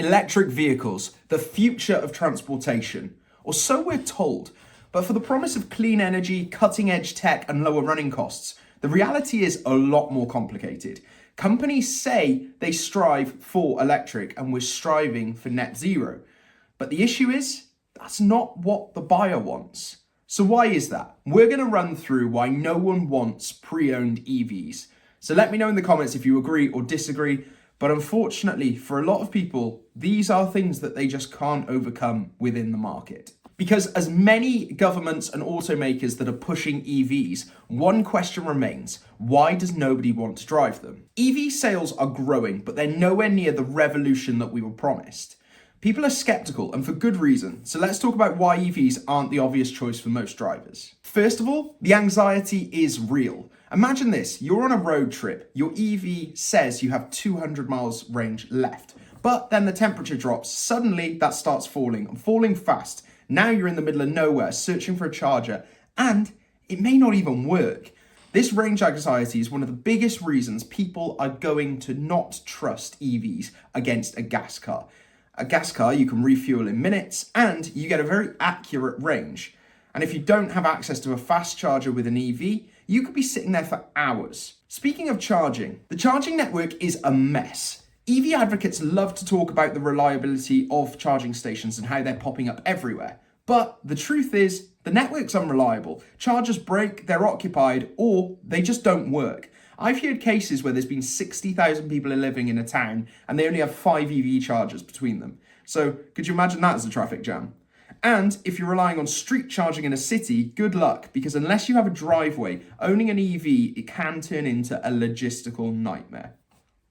Electric vehicles, the future of transportation, or so we're told. But for the promise of clean energy, cutting-edge tech, and lower running costs, the reality is a lot more complicated. Companies say they strive for electric, and we're striving for net zero. But the issue is, that's not what the buyer wants. So why is that? We're going to run through why no one wants pre-owned EVs. So let me know in the comments if you agree or disagree. But unfortunately, for a lot of people, these are things that they just can't overcome within the market. Because as many governments and automakers that are pushing EVs, one question remains: why does nobody want to drive them? EV sales are growing, but they're nowhere near the revolution that we were promised. People are skeptical, and for good reason. So let's talk about why EVs aren't the obvious choice for most drivers. First of all, the anxiety is real. Imagine this: you're on a road trip, your EV says you have 200 miles range left, but then the temperature drops. Suddenly that starts falling, and falling fast. Now you're in the middle of nowhere searching for a charger, and it may not even work. This range anxiety is one of the biggest reasons people are going to not trust EVs against a gas car. A gas car you can refuel in minutes, and you get a very accurate range. And if you don't have access to a fast charger with an EV, you could be sitting there for hours. Speaking of charging, the charging network is a mess. EV advocates love to talk about the reliability of charging stations and how they're popping up everywhere. But the truth is, the network's unreliable. Chargers break, they're occupied, or they just don't work. I've heard cases where there's been 60,000 people living in a town and they only have 5 EV chargers between them. So could you imagine that as a traffic jam? And if you're relying on street charging in a city, good luck, because unless you have a driveway, owning an EV, it can turn into a logistical nightmare.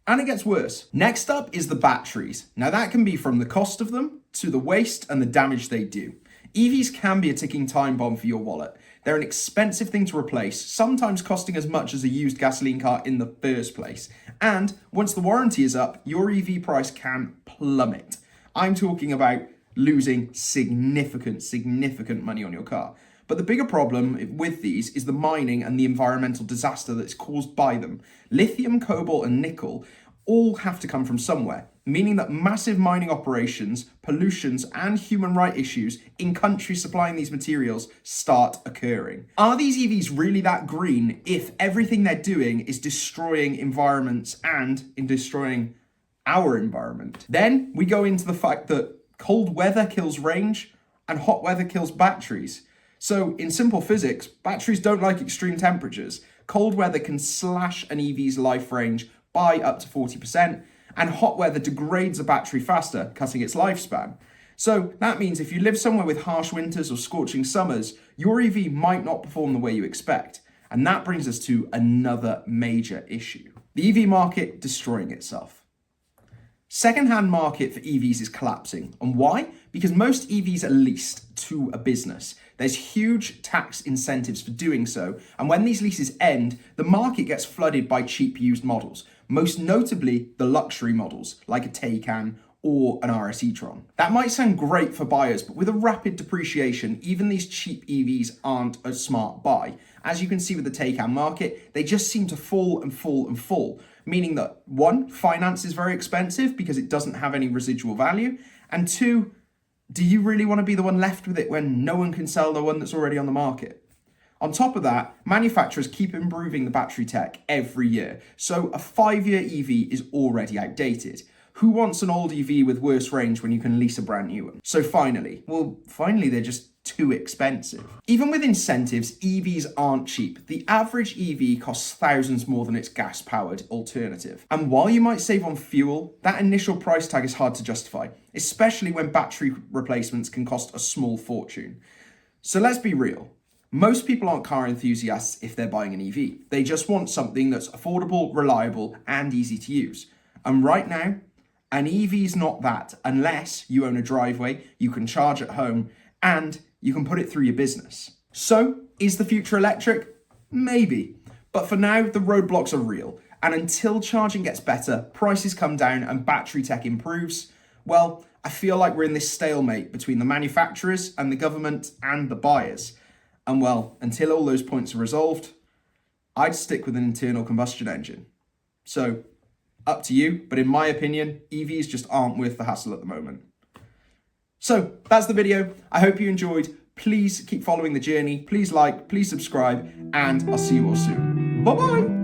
And it gets worse. Next up is the batteries. Now that can be from the cost of them to the waste and the damage they do. EVs can be a ticking time bomb for your wallet. They're an expensive thing to replace, sometimes costing as much as a used gasoline car in the first place. And once the warranty is up, your EV price can plummet. I'm talking about losing significant money on your car. But the bigger problem with these is the mining and the environmental disaster that's caused by them. Lithium, cobalt, and nickel all have to come from somewhere, meaning that massive mining operations, pollutions, and human rights issues in countries supplying these materials start occurring. Are these EVs really that green if everything they're doing is destroying environments and in destroying our environment? Then we go into the fact that cold weather kills range and hot weather kills batteries. So in simple physics, batteries don't like extreme temperatures. Cold weather can slash an EV's life range by up to 40%, and hot weather degrades a battery faster, cutting its lifespan. So that means if you live somewhere with harsh winters or scorching summers, your EV might not perform the way you expect. And that brings us to another major issue: the EV market destroying itself. Second-hand market for EVs is collapsing. And why? Because most EVs are leased to a business. There's huge tax incentives for doing so. And when these leases end, the market gets flooded by cheap used models, most notably the luxury models like a Taycan or an RS e-tron. That might sound great for buyers, but with a rapid depreciation, even these cheap EVs aren't a smart buy. As you can see with the Taycan market, they just seem to fall and fall and fall, meaning that 1, finance is very expensive because it doesn't have any residual value, and 2, do you really want to be the one left with it when no one can sell the one that's already on the market? On top of that, manufacturers keep improving the battery tech every year, so a 5-year EV is already outdated. Who wants an old EV with worse range when you can lease a brand new one? So finally, they're just too expensive. Even with incentives, EVs aren't cheap. The average EV costs thousands more than its gas-powered alternative. And while you might save on fuel, that initial price tag is hard to justify, especially when battery replacements can cost a small fortune. So let's be real. Most people aren't car enthusiasts if they're buying an EV. They just want something that's affordable, reliable, and easy to use. And right now, an EV's not that unless you own a driveway, you can charge at home, and you can put it through your business. So, is the future electric? Maybe. But for now, the roadblocks are real. And until charging gets better, prices come down, and battery tech improves, well, I feel like we're in this stalemate between the manufacturers and the government and the buyers. And well, until all those points are resolved, I'd stick with an internal combustion engine. So, Up to you, but in my opinion, EVs just aren't worth the hassle at the moment. So that's the video. I hope you enjoyed. Please keep following the journey. Please like, please subscribe, and I'll see you all soon. Bye-bye.